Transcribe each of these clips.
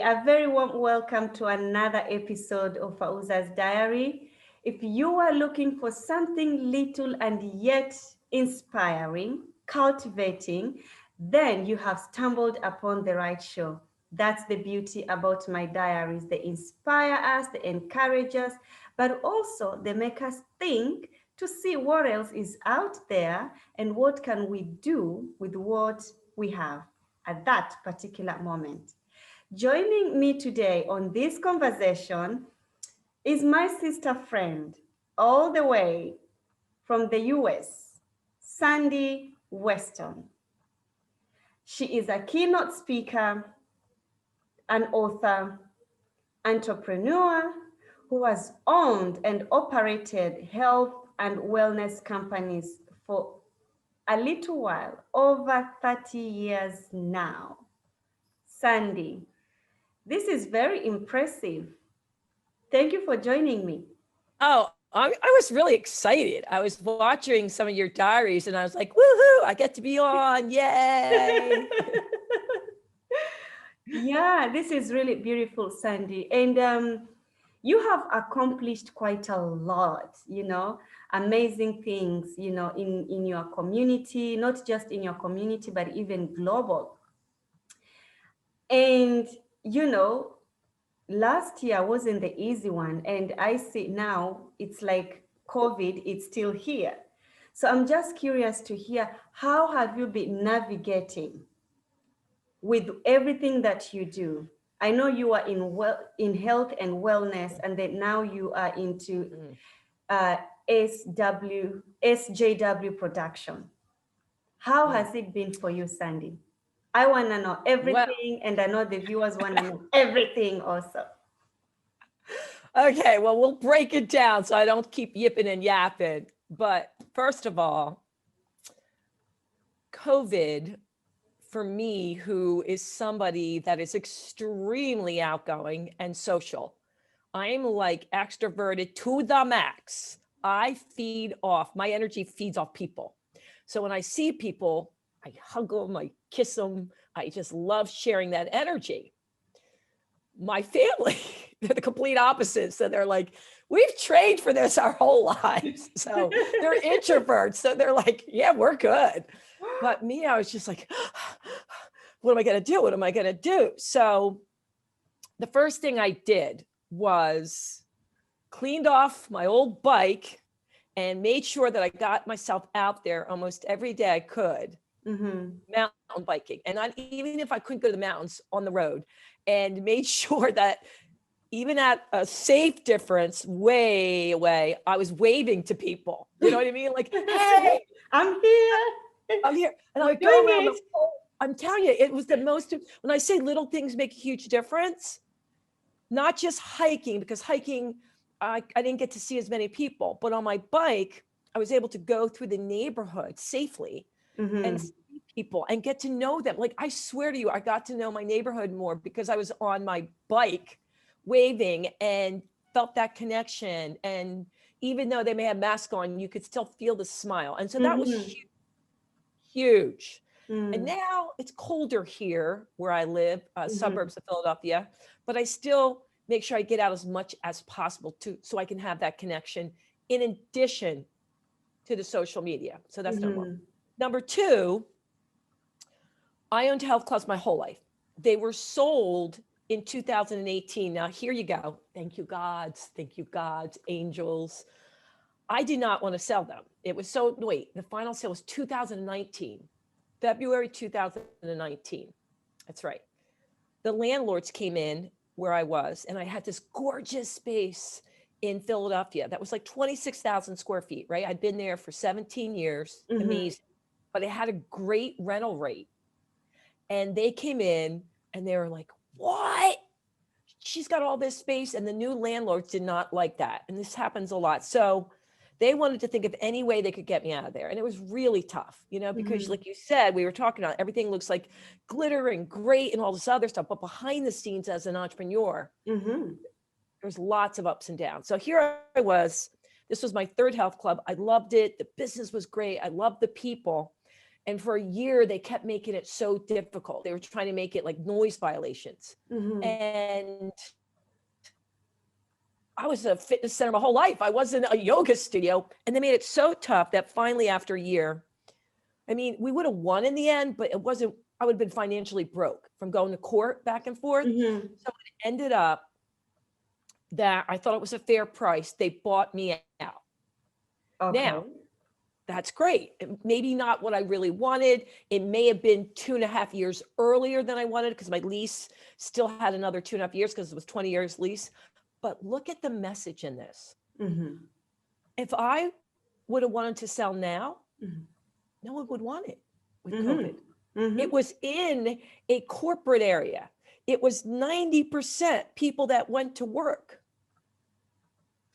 a very warm welcome to another episode of Fauza's Diary. If you are looking for something little and yet inspiring, cultivating, then you have stumbled upon the right show. That's the beauty about my diaries. They inspire us, they encourage us, but also they make us think to see what else is out there and what can we do with what we have at that particular moment. Joining me today on this conversation is my sister friend, all the way from the US, Sandy Weston. She is a keynote speaker, an author, entrepreneur who has owned and operated health and wellness companies for a little while, over 30 years now. Sandy, this is very impressive. Thank you for joining me. Oh, I was really excited. I was watching some of your diaries and I was like, woohoo, I get to be on, yay. Yeah, this is really beautiful, Sandy. And you have accomplished quite a lot, amazing things, in your community, not just in your community, but even global. And, last year wasn't the easy one. And I see now it's like COVID, it's still here. So I'm just curious to hear, how have you been navigating with everything that you do? I know you are in health and wellness, and then now you are into SJW Production. How has it been for you, Sandy? I want to know everything, and I know the viewers want to know everything also. Okay, well, we'll break it down so I don't keep yipping and yapping. But first of all, COVID, for me, who is somebody that is extremely outgoing and social, I'm like extroverted to the max. I feed off, my energy feeds off people. So when I see people, I hug them, I kiss them. I just love sharing that energy. My family, they're the complete opposite. So they're like, we've trained for this our whole lives. So they're introverts. So they're like, yeah, we're good. But me, I was just like, what am I going to do? What am I going to do? So the first thing I did was cleaned off my old bike and made sure that I got myself out there almost every day I could, mountain biking. And not even if I couldn't go to the mountains, on the road, and made sure that even at a safe difference way away, I was waving to people. You know what I mean? Like, hey, I'm here. I'm here. And I would go around the whole, I'm telling you, it was the most, when I say little things make a huge difference, not just hiking, because hiking, I didn't get to see as many people, but on my bike, I was able to go through the neighborhood safely and see people and get to know them. Like, I swear to you, I got to know my neighborhood more because I was on my bike waving and felt that connection. And even though they may have masks on, you could still feel the smile. And so that was huge, huge. And now it's colder here where I live, suburbs of Philadelphia, but I still make sure I get out as much as possible so I can have that connection in addition to the social media. So that's number one. Number two, I owned health clubs my whole life. They were sold in 2018. Now, here you go. Thank you, gods. Thank you, gods, angels. I did not want to sell them. It was so, wait, the final sale was 2019, February 2019. That's right. The landlords came in where I was, and I had this gorgeous space in Philadelphia that was like 26,000 square feet, right? I'd been there for 17 years, amazing, but it had a great rental rate. And they came in and they were like, what? She's got all this space. And the new landlords did not like that. And this happens a lot. So they wanted to think of any way they could get me out of there. And it was really tough, because like you said, we were talking about everything looks like glitter and great and all this other stuff. But behind the scenes as an entrepreneur, there's lots of ups and downs. So here I was. This was my third health club. I loved it. The business was great. I loved the people. And for a year, they kept making it so difficult. They were trying to make it like noise violations. And I was a fitness center my whole life. I wasn't a yoga studio. And they made it so tough that finally after a year, I mean, we would have won in the end, but it wasn't, I would have been financially broke from going to court back and forth. So it ended up that I thought it was a fair price. They bought me out. Okay. Now, that's great. Maybe not what I really wanted. It may have been 2.5 years earlier than I wanted because my lease still had another 2.5 years because it was 20 years lease. But look at the message in this. If I would have wanted to sell now, no one would want it with COVID. It was in a corporate area. It was 90% people that went to work.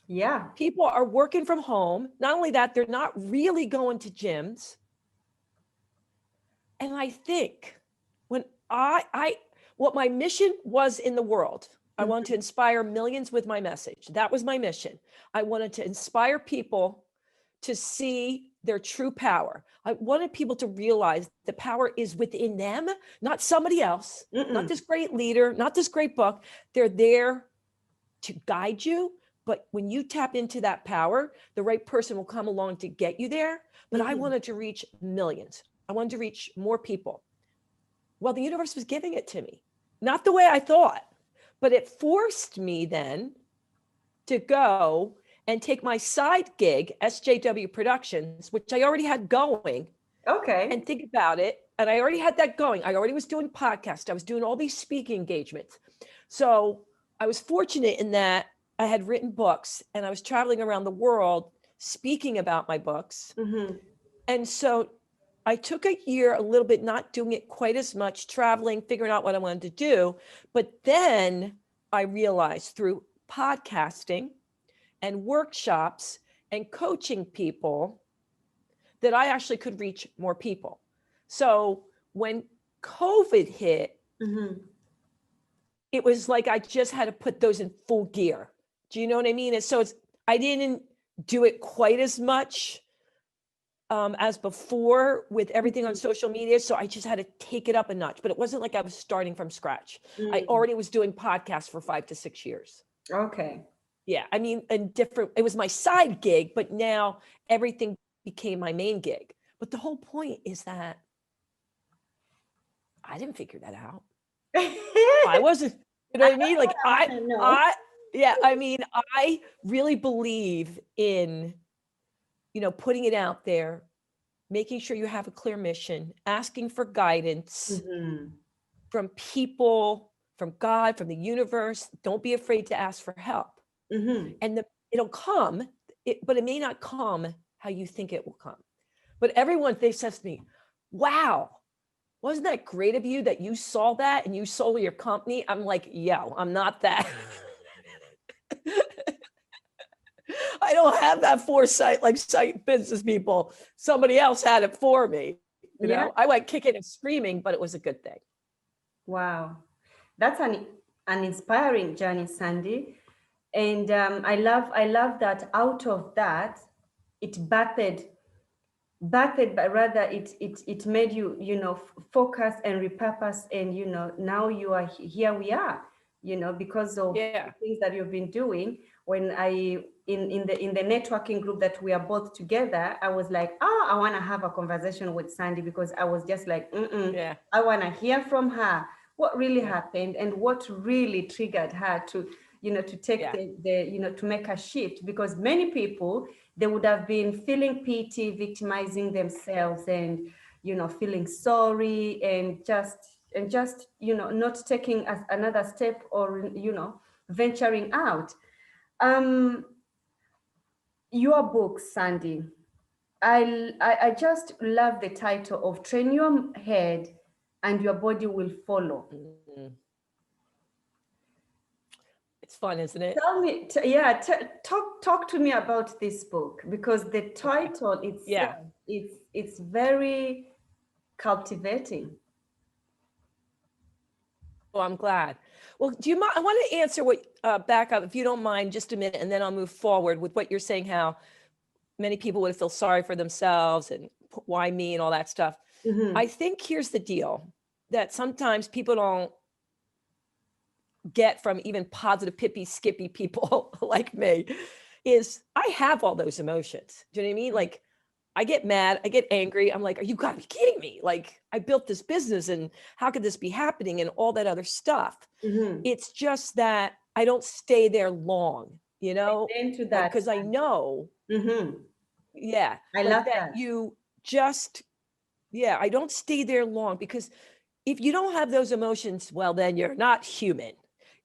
Yeah. People are working from home. Not only that, they're not really going to gyms. And I think when what my mission was in the world, I wanted to inspire millions with my message. That was my mission. I wanted to inspire people to see their true power. I wanted people to realize the power is within them, not somebody else, not this great leader, not this great book. They're there to guide you. But when you tap into that power, the right person will come along to get you there. But I wanted to reach millions. I wanted to reach more people. Well, the universe was giving it to me, not the way I thought, but it forced me then to go and take my side gig, SJW Productions, which I already had going. Okay. And think about it. And I already had that going. I already was doing podcasts. I was doing all these speaking engagements. So I was fortunate in that I had written books and I was traveling around the world speaking about my books. And so I took a year, a little bit, not doing it quite as much, traveling, figuring out what I wanted to do. But then I realized through podcasting and workshops and coaching people that I actually could reach more people. So when COVID hit, it was like I just had to put those in full gear. Do you know what I mean? And so I didn't do it quite as much as before with everything on social media. So I just had to take it up a notch, but it wasn't like I was starting from scratch. I already was doing podcasts for 5 to 6 years. Okay. Yeah. I mean, it was my side gig, but now everything became my main gig. But the whole point is that I didn't figure that out. I wasn't, you know what I mean? Like I really believe in, putting it out there, making sure you have a clear mission, asking for guidance from people, from God, from the universe. Don't be afraid to ask for help. And it'll come, but it may not come how you think it will come. But everyone, they says to me, wow, wasn't that great of you that you saw that and you sold your company? I'm like, yeah, I'm not that. I don't have that foresight like sight business people. Somebody else had it for me. You know, I went kicking and screaming, but it was a good thing. Wow. That's an inspiring journey, Sandy. And I love that out of that, it bathed, but rather it made you, focus and repurpose. And, now you are here we are, because of the things that you've been doing. When in the networking group that we are both together, I was like, I want to have a conversation with Sandy, because I was just like, I want to hear from her what really happened and what really triggered her to, to take to make a shift. Because many people, they would have been feeling pity, victimizing themselves, and, feeling sorry, and just, not taking another step, or, venturing out. Your book, Sandy, I just love the title of Train Your Head and Your Body Will Follow. It's fun, isn't it? Tell me, talk to me about this book, because the title itself, it's very captivating. Well, I'm glad. Well, do you mind? I want to answer back up, if you don't mind, just a minute, and then I'll move forward with what you're saying, how many people would feel sorry for themselves and why me and all that stuff. Mm-hmm. I think here's the deal that sometimes people don't get from even positive, pippy, skippy people like me is I have all those emotions. Do you know what I mean? Like I get mad, I get angry. I'm like, are you gotta be kidding me? Like I built this business and how could this be happening and all that other stuff. Mm-hmm. It's just that I don't stay there long, Into that. because I know, Mm-hmm. yeah, I like love that that. you just, yeah, I don't stay there long because if you don't have those emotions, well, then you're not human.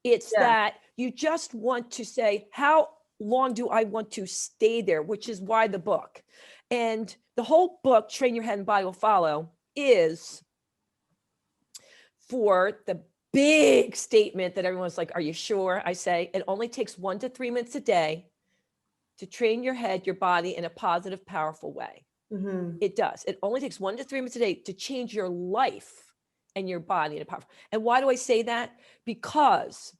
It's Yeah. that you just want to say, how long do I want to stay there? Which is why the book. And the whole book, Train Your Head and Body Will Follow, is for the big statement that everyone's like, are you sure? I say, it only takes 1 to 3 minutes a day to train your head, your body in a positive, powerful way. Mm-hmm. It does. It only takes 1 to 3 minutes a day to change your life and your body in a powerful. And why do I say that? Because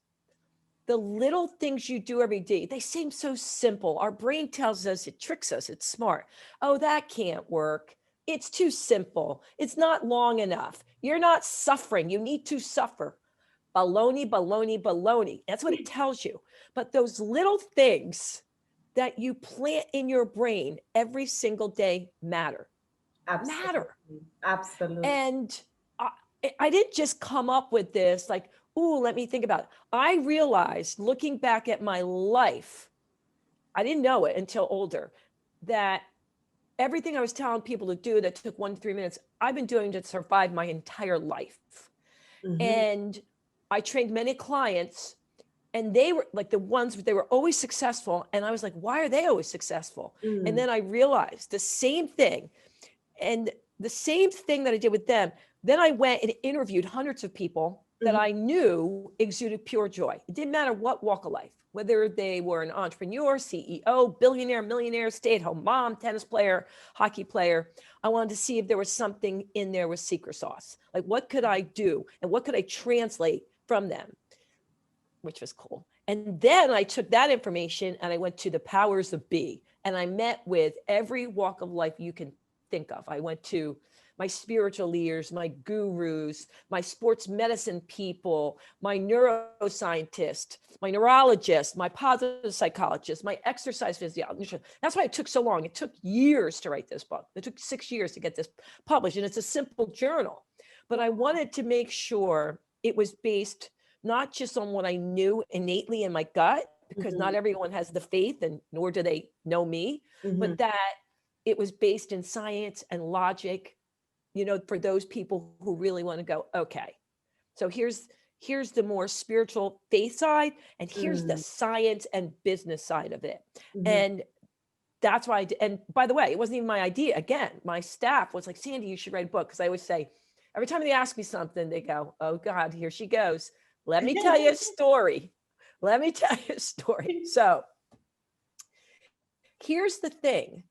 the little things you do every day, they seem so simple. Our brain tells us, it tricks us, it's smart. Oh, that can't work. It's too simple. It's not long enough. You're not suffering. You need to suffer. Baloney, baloney, baloney. That's what it tells you. But those little things that you plant in your brain every single day matter. Absolutely. Matter. Absolutely. And I didn't just come up with this like, ooh, let me think about it. I realized looking back at my life, I didn't know it until older, that everything I was telling people to do that took 1 to 3 minutes, I've been doing to survive my entire life. Mm-hmm. And I trained many clients and they were like the ones, they were always successful. And I was like, why are they always successful? Mm. And then I realized the same thing. And the same thing that I did with them, then I went and interviewed hundreds of people that I knew exuded pure joy. It didn't matter what walk of life, whether they were an entrepreneur, CEO, billionaire, millionaire, stay-at-home mom, tennis player, hockey player. I wanted to see if there was something in there with secret sauce. Like what could I do and what could I translate from them, which was cool. And then I took that information and I went to the powers of be and I met with every walk of life you can think of. I went to my spiritual leaders, my gurus, my sports medicine people, my neuroscientist, my neurologist, my positive psychologist, my exercise physiologist. That's why it took so long. It took years to write this book. It took 6 years to get this published, and it's a simple journal. But I wanted to make sure it was based not just on what I knew innately in my gut, because not everyone has the faith and nor do they know me, but that it was based in science and logic, for those people who really want to go, okay, so here's the more spiritual faith side, and here's the science and business side of it. And that's why and by the way, it wasn't even my idea. Again, my staff was like, Sandy, you should write a book. Because I always say, every time they ask me something, they go, oh God, here she goes. Let me tell you a story. Let me tell you a story. So here's the thing,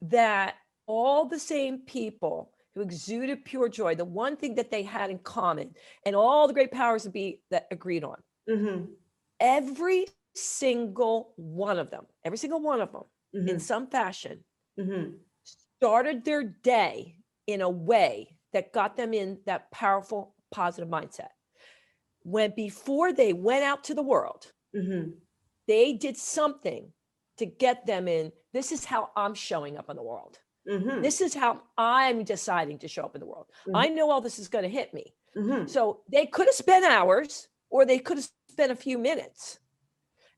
that all the same people who exuded pure joy, the one thing that they had in common, and all the great powers that be that agreed on, every single one of them, in some fashion, started their day in a way that got them in that powerful, positive mindset. When before they went out to the world, they did something to get them in. This is how I'm showing up in the world. This is how I'm deciding to show up in the world. I know all this is going to hit me. So they could have spent hours, or they could have spent a few minutes.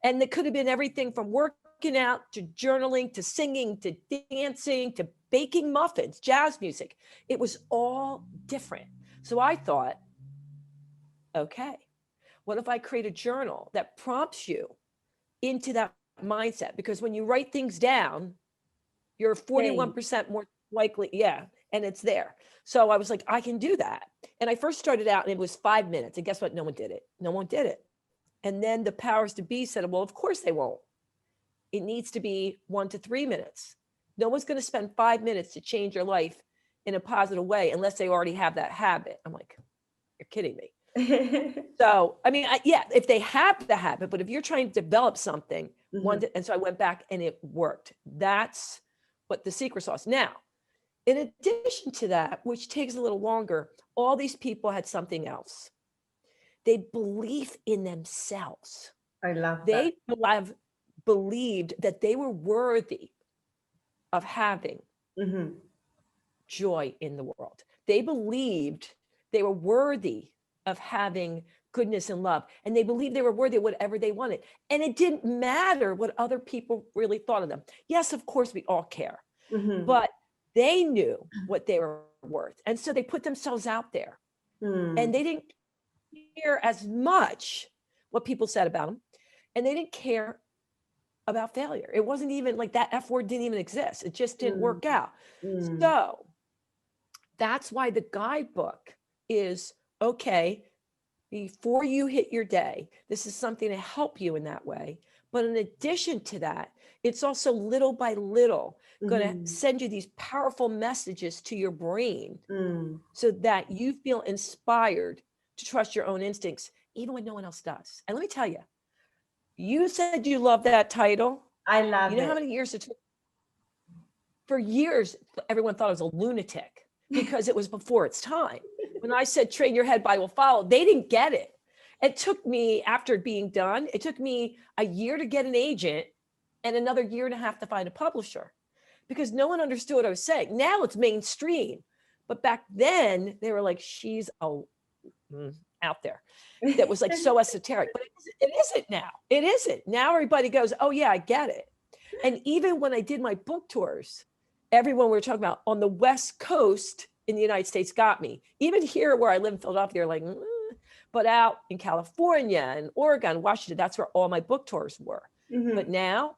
And it could have been everything from working out to journaling to singing to dancing to baking muffins, jazz music. It was all different. So I thought, okay, what if I create a journal that prompts you into that mindset? Because when you write things down, you're 41% more likely. Yeah. And it's there. So I was like, I can do that. And I first started out and it was 5 minutes. And guess what? No one did it. No one did it. And then the powers to be said, well, of course they won't. It needs to be 1 to 3 minutes. No one's going to spend 5 minutes to change your life in a positive way unless they already have that habit. I'm like, you're kidding me. So, I mean, yeah, if they have the habit, but if you're trying to develop something, and so I went back and it worked. That's what the secret sauce. Now, In addition to that, which takes a little longer, all these people had something else. They believe in themselves. I love that. They believed that they were worthy of having joy in the world. They believed they were worthy of having goodness and love. And they believed they were worthy of whatever they wanted. And it didn't matter what other people really thought of them. Yes, of course, we all care. But they knew what they were worth. And so they put themselves out there. And they didn't care as much what people said about them. And they didn't care about failure. It wasn't even like that F word didn't even exist. It just didn't work out. So that's why the guidebook is, okay, before you hit your day, this is something to help you in that way. But in addition to that, it's also little by little going to send you these powerful messages to your brain so that you feel inspired to trust your own instincts, even when no one else does. And let me tell you, you said you love that title. I love it. You know how many years it took? For years, everyone thought I was a lunatic because it was before its time. When I said, train your head, body will follow, they didn't get it. It took me, after being done, it took me a year to get an agent and another year and a half to find a publisher because no one understood what I was saying. Now it's mainstream. But back then, they were like, she's out there. That was like so esoteric. But it isn't now. It isn't. Now everybody goes, oh, yeah, I get it. And even when I did my book tours, everyone we were talking about on the West Coast in the United States got me. Even here where I live in Philadelphia, they're like, but out in California and Oregon, Washington, that's where all my book tours were. But now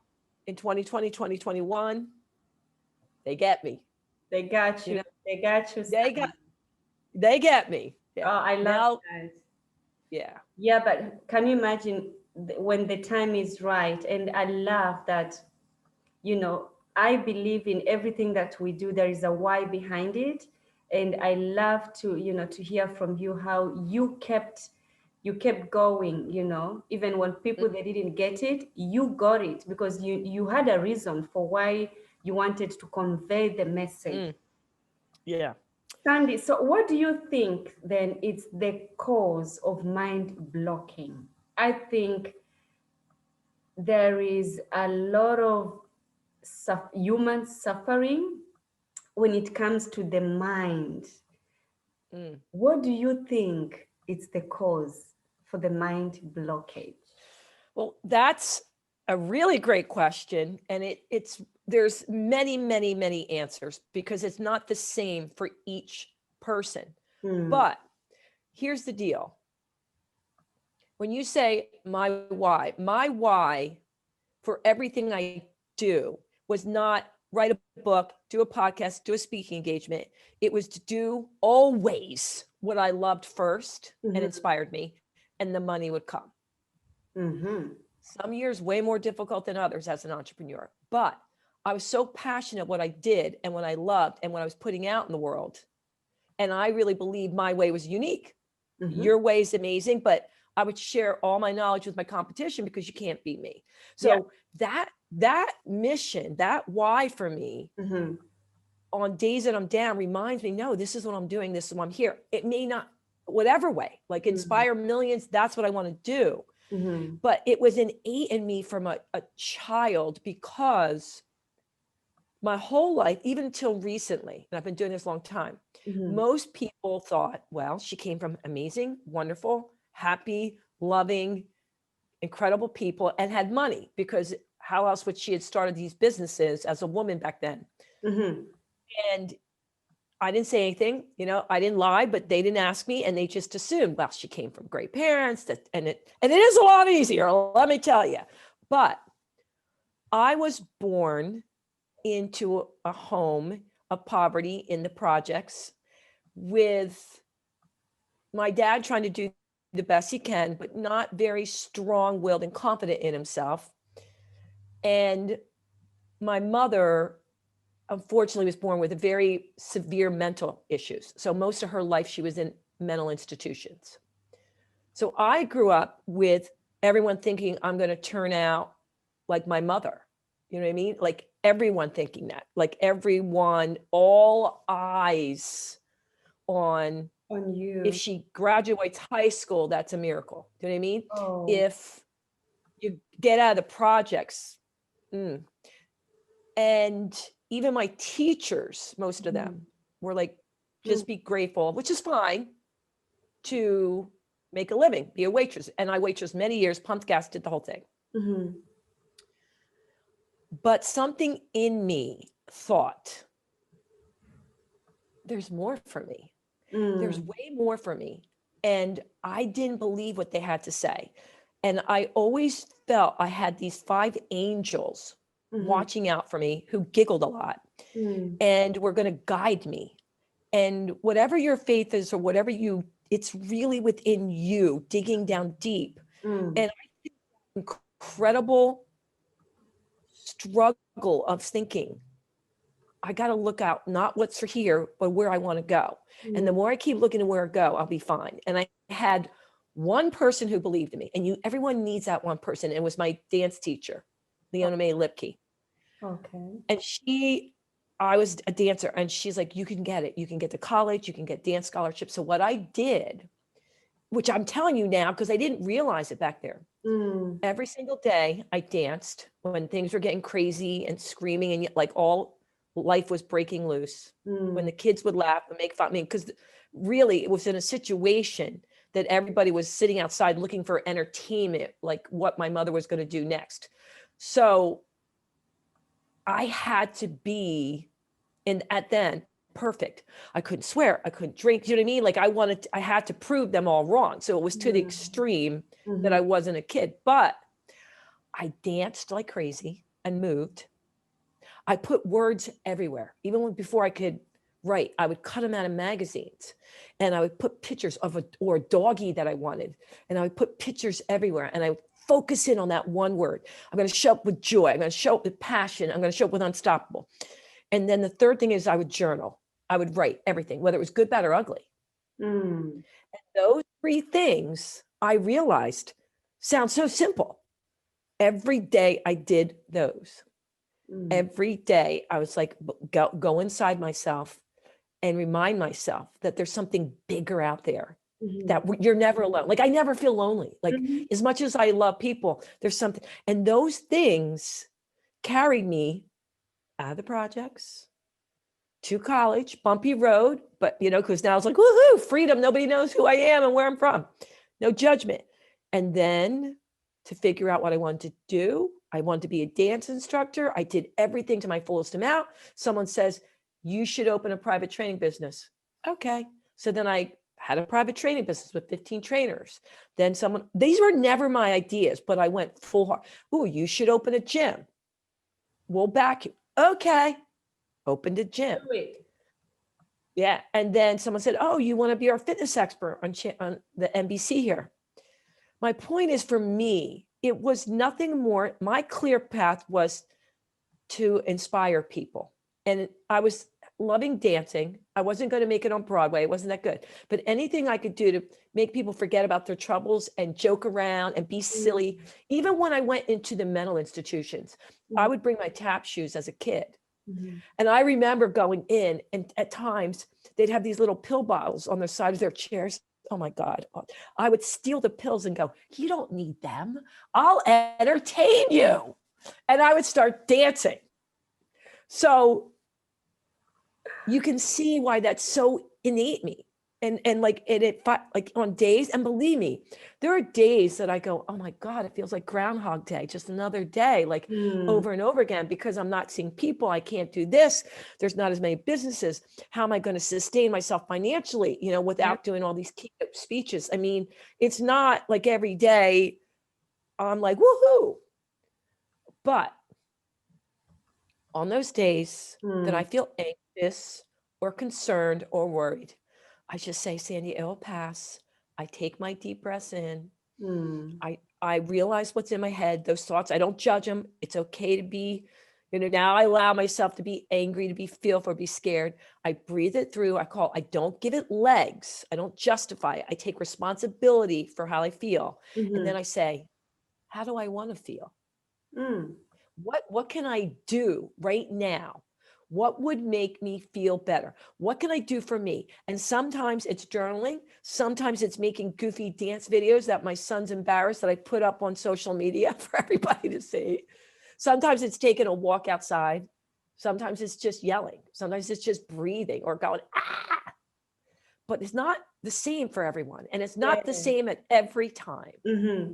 in 2020, 2021, they get me. They got you. They got you. They get me. Yeah. Oh, I love that. Yeah. Yeah, but can you imagine when the time is right? And I love that, you know, I believe in everything that we do. There is a why behind it. And I love to, you know, to hear from you how you kept going, you know, even when people, they didn't get it, you got it because you had a reason for why you wanted to convey the message. Yeah. Sandy, so what do you think then it's the cause of mind blocking? I think there is a lot of human suffering when it comes to the mind. What do you think it's the cause for the mind blockage? Well, that's a really great question. And there's many, many, many answers because it's not the same for each person. But here's the deal. When you say my why for everything I do was not write a book, do a podcast, do a speaking engagement. It was to do always what I loved first and inspired me, and the money would come. Some years way more difficult than others as an entrepreneur, but I was so passionate what I did and what I loved and what I was putting out in the world. And I really believe my way was unique. Your way is amazing, but I would share all my knowledge with my competition because you can't beat me. So that mission, that why for me on days that I'm down reminds me, no, this is what I'm doing. This is why I'm here. It may not, whatever way, like inspire millions. That's what I want to do. But it was innate in me from a child because my whole life, even until recently, and I've been doing this a long time, most people thought, well, she came from amazing, wonderful, happy, loving, incredible people and had money because how else would she had started these businesses as a woman back then? And I didn't say anything, you know, I didn't lie, but they didn't ask me and they just assumed, well, she came from great parents and it is a lot easier, let me tell you. But I was born into a home of poverty in the projects with my dad trying to do the best he can, but not very strong-willed and confident in himself. And my mother, unfortunately, was born with very severe mental issues. So most of her life, she was in mental institutions. So I grew up with everyone thinking I'm going to turn out like my mother You know what I mean? Like everyone thinking that, like everyone, all eyes on you. if she graduates high school, that's a miracle. Do you know what I mean? Oh. If you get out of the projects, and even my teachers, most of them were like, just be grateful, which is fine, to make a living, be a waitress. And I waitress many years, pumped gas, did the whole thing. But something in me thought, there's more for me. There's way more for me. And I didn't believe what they had to say. And I always felt I had these 5 angels watching out for me who giggled a lot and were going to guide me. And whatever your faith is, or whatever it's really within you, digging down deep. And I think incredible struggle of thinking, I got to look out, not what's for here, but where I want to go. And the more I keep looking at where I go, I'll be fine. And I had one person who believed in me, and everyone needs that one person. It was my dance teacher, Leona Mae Lipke. Okay. And I was a dancer, and she's like, you can get it. You can get to college, you can get dance scholarships. So what I did, which I'm telling you now, because I didn't realize it back there. Every single day I danced when things were getting crazy and screaming, and like all life was breaking loose, when the kids would laugh and make fun of me, because really it was in a situation that everybody was sitting outside looking for entertainment, like what my mother was going to do next. So I had to be, and at then, perfect. I couldn't swear, I couldn't drink, you know what I mean? Like I had to prove them all wrong. So it was to the extreme that I wasn't a kid, but I danced like crazy and moved. I put words everywhere. Even before I could write, I would cut them out of magazines, and I would put pictures of a doggy that I wanted. And I would put pictures everywhere, and I would focus in on that one word. I'm going to show up with joy. I'm going to show up with passion. I'm going to show up with unstoppable. And then the third thing is I would journal. I would write everything, whether it was good, bad, or ugly. And those 3 things I realized sound so simple. Every day I did those. Every day I was like, go inside myself and remind myself that there's something bigger out there, that you're never alone. Like I never feel lonely. Like as much as I love people, there's something. And those things carried me out of the projects to college, bumpy road, but because now it's like, woohoo, freedom. Nobody knows who I am and where I'm from. No judgment. And then to figure out what I wanted to do, I wanted to be a dance instructor. I did everything to my fullest amount. Someone says, you should open a private training business. Okay. So then I had a private training business with 15 trainers. Then these were never my ideas, but I went full hard. Oh, you should open a gym. We'll back you. Okay. Opened a gym. Yeah. And then someone said, oh, you want to be our fitness expert on the NBC here. My point is, for me, it was nothing more. My clear path was to inspire people. And I was loving dancing. I wasn't going to make it on Broadway. It wasn't that good. But anything I could do to make people forget about their troubles and joke around and be silly. Even when I went into the mental institutions, I would bring my tap shoes as a kid. And I remember going in, and at times they'd have these little pill bottles on the side of their chairs. Oh my God. I would steal the pills and go, you don't need them. I'll entertain you. And I would start dancing. So you can see why that's so innate me. And it on days, and believe me, there are days that I go, oh my God, it feels like Groundhog Day, just another day, like over and over again, because I'm not seeing people. I can't do this. There's not as many businesses. How am I going to sustain myself financially, without doing all these keynote speeches? I mean, it's not like every day I'm like, woohoo. But on those days that I feel anxious or concerned or worried, I just say, Sandy, it'll pass. I take my deep breaths in. I realize what's in my head, those thoughts. I don't judge them. It's okay to be, now I allow myself to be angry, to be fearful, be scared. I breathe it through. I don't give it legs. I don't justify it. I take responsibility for how I feel. And then I say, how do I want to feel? What can I do right now? What would make me feel better? What can I do for me? And sometimes it's journaling. Sometimes it's making goofy dance videos that my son's embarrassed that I put up on social media for everybody to see. Sometimes it's taking a walk outside. Sometimes it's just yelling. Sometimes it's just breathing or going, ah. But it's not the same for everyone. And it's not the same at every time. Mm-hmm.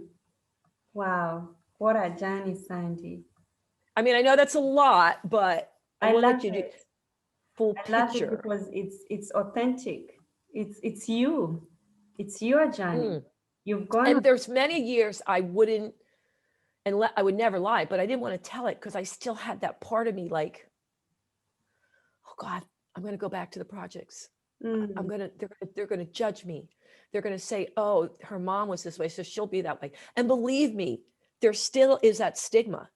Wow. What a journey, Sandy. I mean, I know that's a lot, but I wanted you to it. full I love it picture. because it's authentic. It's you. It's your journey. You've gone. And there's many years I wouldn't, and I would never lie, but I didn't want to tell it because I still had that part of me like, oh God, I'm going to go back to the projects. They're going to judge me. They're going to say, oh, her mom was this way, so she'll be that way. And believe me, there still is that stigma.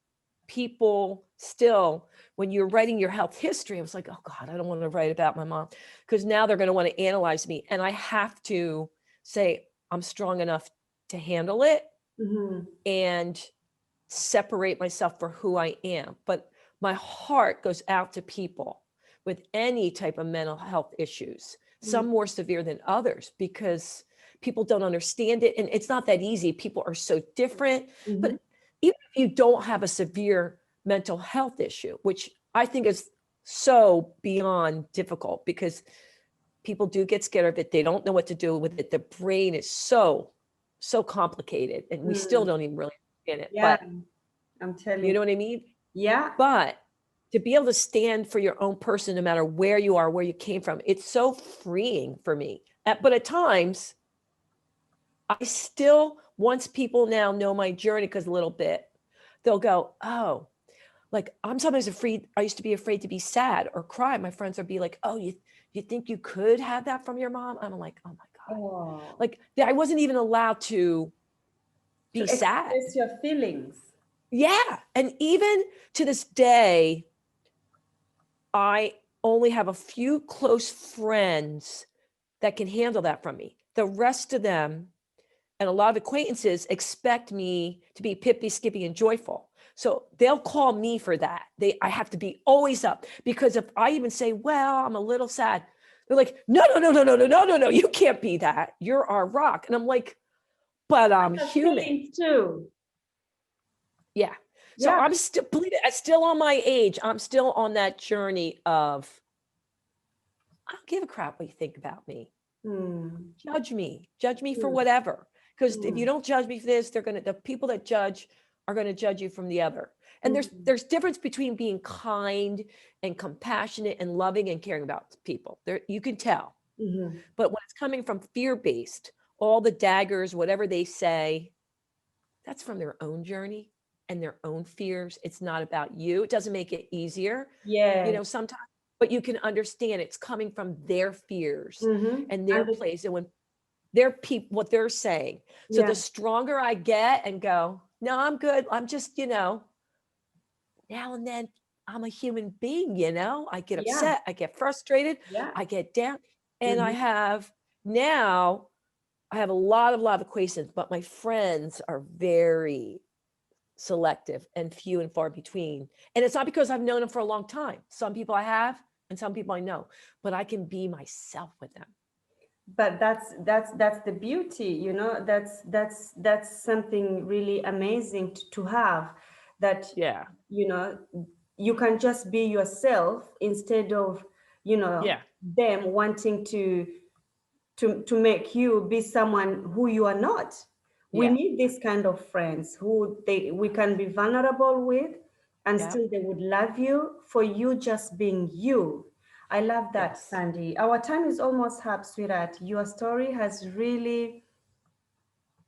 People still, when you're writing your health history, I was like, oh God, I don't want to write about my mom because now they're going to want to analyze me. And I have to say, I'm strong enough to handle it and separate myself for who I am. But my heart goes out to people with any type of mental health issues, some more severe than others, because people don't understand it. And it's not that easy. People are so different. But even if you don't have a severe mental health issue, which I think is so beyond difficult because people do get scared of it. They don't know what to do with it. The brain is so complicated and we still don't even really understand it. Yeah, but I'm telling you know what I mean? Yeah. But to be able to stand for your own person, no matter where you are, where you came from, it's so freeing for me. But at times, I still, once people now know my journey, because a little bit, they'll go, oh, like I'm sometimes afraid. I used to be afraid to be sad or cry. My friends would be like, oh, you think you could have that from your mom? I'm like, oh my God. Like I wasn't even allowed to be sad. Express your feelings. Yeah. And even to this day, I only have a few close friends that can handle that from me. The rest of them and a lot of acquaintances expect me to be pippy, skippy, and joyful. So they'll call me for that. I have to be always up because if I even say, well, I'm a little sad, they're like, no, you can't be that. You're our rock. And I'm like, but I'm human too. Yeah. So I'm still, believe it, still on my age. I'm still on that journey of, I don't give a crap what you think about me. Judge me for whatever. Because if you don't judge me for this, the people that judge are going to judge you from the other. And there's difference between being kind and compassionate and loving and caring about people. There, you can tell. But when it's coming from fear-based, all the daggers, whatever they say, that's from their own journey and their own fears. It's not about you. It doesn't make it easier. Yeah. You know, sometimes, but you can understand it's coming from their fears and their place. And when their people, what they're saying. So the stronger I get and go, no, I'm good. I'm just, now and then I'm a human being, I get upset. I get frustrated. I get down. And I have a lot of acquaintances, but my friends are very selective and few and far between. And it's not because I've known them for a long time. Some people I have and some people I know, but I can be myself with them. But that's the beauty, that's something really amazing to have, that you can just be yourself instead of them wanting to make you be someone who you are not. We need this kind of friends who we can be vulnerable with and still they would love you for you just being you. I love that, Sandy. Our time is almost up, sweetheart. Your story has really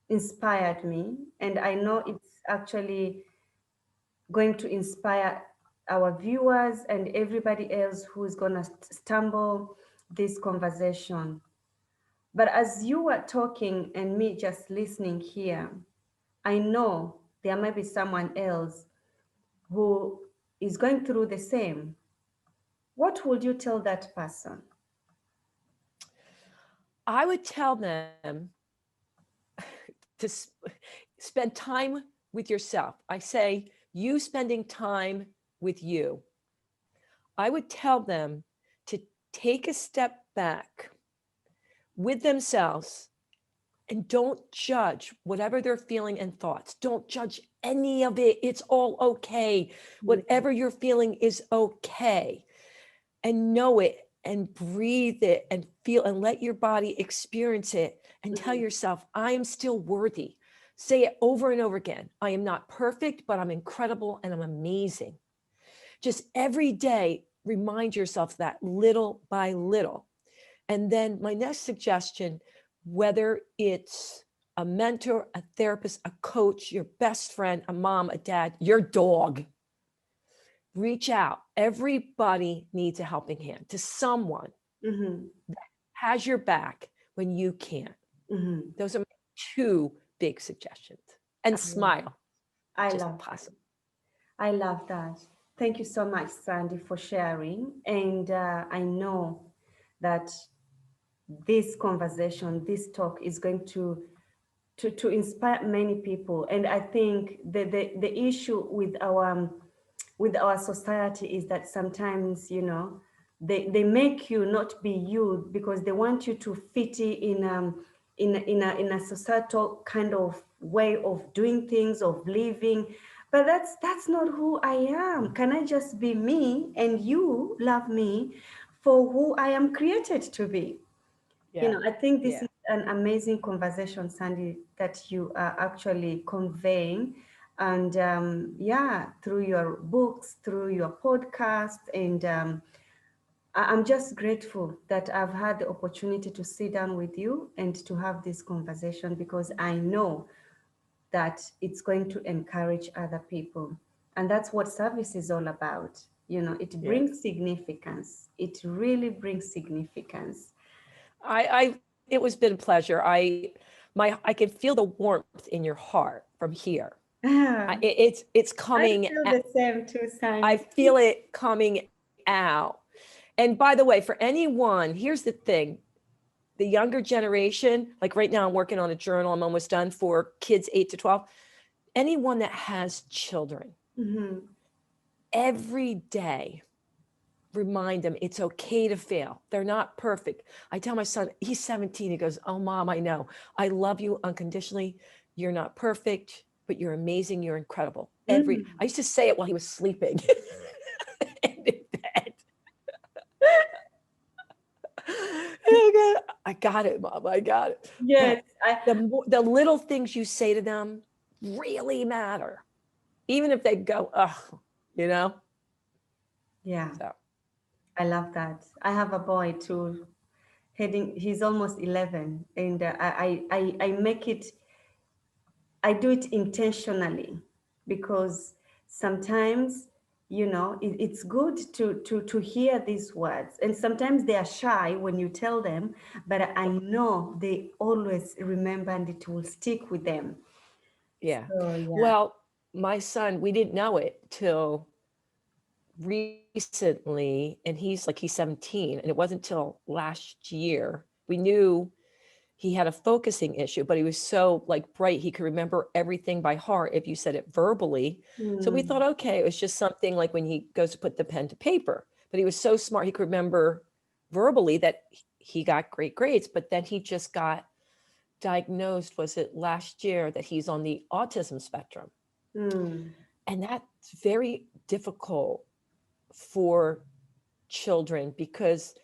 inspired me, and I know it's actually going to inspire our viewers and everybody else who is going to stumble this conversation. But as you were talking and me just listening here, I know there might be someone else who is going through the same. What would you tell that person? I would tell them to spend time with yourself. I say, you spending time with you, I would tell them to take a step back with themselves and don't judge whatever they're feeling and thoughts. Don't judge any of it. It's all okay. Whatever you're feeling is okay. And know it and breathe it and feel and let your body experience it and tell yourself, I am still worthy. Say it over and over again. I am not perfect, but I'm incredible and I'm amazing. Just every day, remind yourself that little by little. And then my next suggestion, whether it's a mentor, a therapist, a coach, your best friend, a mom, a dad, your dog, reach out. Everybody needs a helping hand to someone that has your back when you can't. Those are my two big suggestions. And smile. I love that. Thank you so much, Sandy, for sharing. And I know that this conversation, this talk is going to inspire many people. And I think the issue with our society is that sometimes, you know, they make you not be you because they want you to fit in a societal kind of way of doing things, of living. But that's not who I am. Can I just be me and you love me for who I am created to be? You know, I think this is an amazing conversation, Sandy, that you are actually conveying. And through your books, through your podcast. And I'm just grateful that I've had the opportunity to sit down with you and to have this conversation because I know that it's going to encourage other people. And that's what service is all about. You know, it brings significance. It really brings significance. It was been a pleasure. I can feel the warmth in your heart from here. It's coming. I feel the same too, Sandy. I feel it coming out. And by the way, for anyone, here's the thing. The younger generation, like right now I'm working on a journal, I'm almost done for kids 8 to 12. Anyone that has children, every day, remind them it's okay to fail. They're not perfect. I tell my son, he's 17, he goes, oh, Mom, I know. I love you unconditionally. You're not perfect, but you're amazing. You're incredible. I used to say it while he was sleeping in bed. I got it, Mom. I got it. Yes. The little things you say to them really matter. Even if they go, oh, you know? Yeah. So. I love that. I have a boy too, he's almost 11. And I make it, I do it intentionally because sometimes, you know, it's good to hear these words. And sometimes they are shy when you tell them, but I know they always remember and it will stick with them. Yeah. So, yeah. Well, my son, we didn't know it till recently, and he's 17, and it wasn't till last year we knew he had a focusing issue, but he was so bright, he could remember everything by heart if you said it verbally. So we thought, okay, it was just something like when he goes to put the pen to paper, but he was so smart, he could remember verbally that he got great grades. But then he just got diagnosed, was it last year, that he's on the autism spectrum. And that's very difficult for children because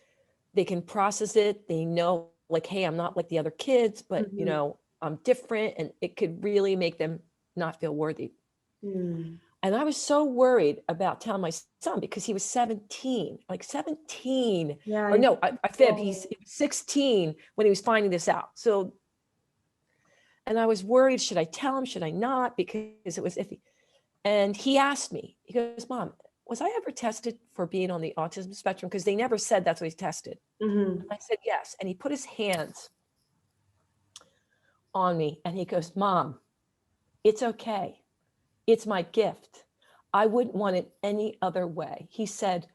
they can process it. They know, hey, I'm not like the other kids, but you know, I'm different, and it could really make them not feel worthy. And I was so worried about telling my son because he was 17, 17. Yeah, or no, I fib. He's 16 when he was finding this out. So, and I was worried, should I tell him? Should I not? Because it was iffy. And he asked me, he goes, Mom, was I ever tested for being on the autism spectrum? Because they never said that's what he's tested. I said, yes. And he put his hands on me and he goes, Mom, it's okay. It's my gift. I wouldn't want it any other way. He said,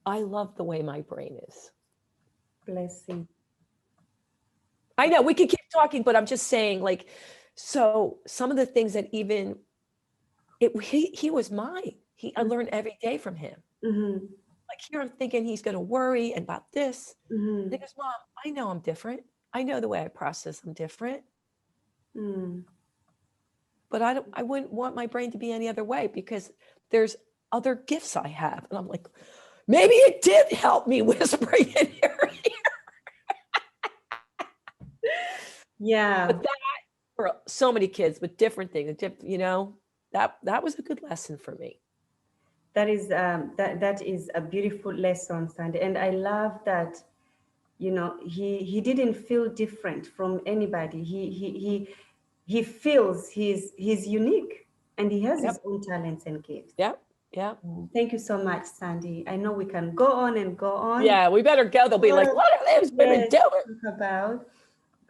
I love the way my brain is. Bless him. I know we could keep talking, but I'm just saying, so some of the things that even He was mine. I learned every day from him. Like here, I'm thinking he's going to worry about this. And he goes, Mom, I know I'm different. I know the way I process. I'm different. But I wouldn't want my brain to be any other way because there's other gifts I have. And I'm like, maybe it did help me whispering in your ear. Yeah. But that for so many kids with different things, you know, that was a good lesson for me. That is that is a beautiful lesson, Sandy, and I love that. You know, he didn't feel different from anybody. He feels he's unique, and he has his own talents and gifts. Yeah. Thank you so much, Sandy. I know we can go on and go on. Yeah, we better go. They'll be like, what are those women doing? Talk about.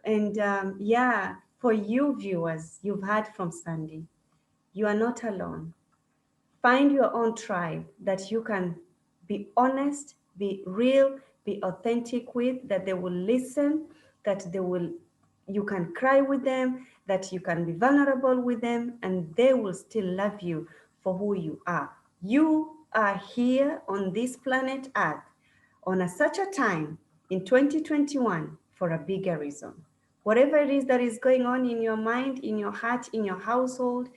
And yeah, for you viewers, you've heard from Sandy. You are not alone. Find your own tribe that you can be honest, be real, be authentic with, that they will listen, that you can cry with them, that you can be vulnerable with them, and they will still love you for who you are. You are here on this planet Earth on such a time in 2021 for a bigger reason. Whatever it is that is going on in your mind, in your heart, in your household,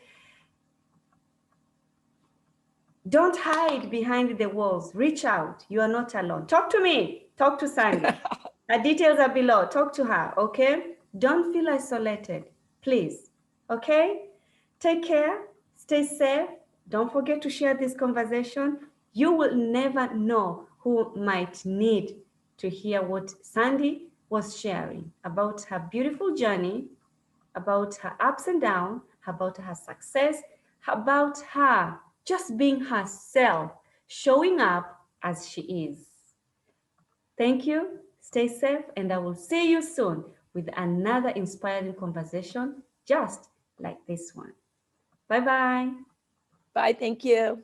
don't hide behind the walls. Reach out. You are not alone. Talk to me. Talk to Sandy. Her details are below. Talk to her, okay? Don't feel isolated, please, okay? Take care. Stay safe. Don't forget to share this conversation. You will never know who might need to hear what Sandy was sharing about her beautiful journey, about her ups and downs, about her success, about her just being herself, showing up as she is. Thank you. Stay safe, and I will see you soon with another inspiring conversation just like this one. Bye-bye. Bye. Thank you.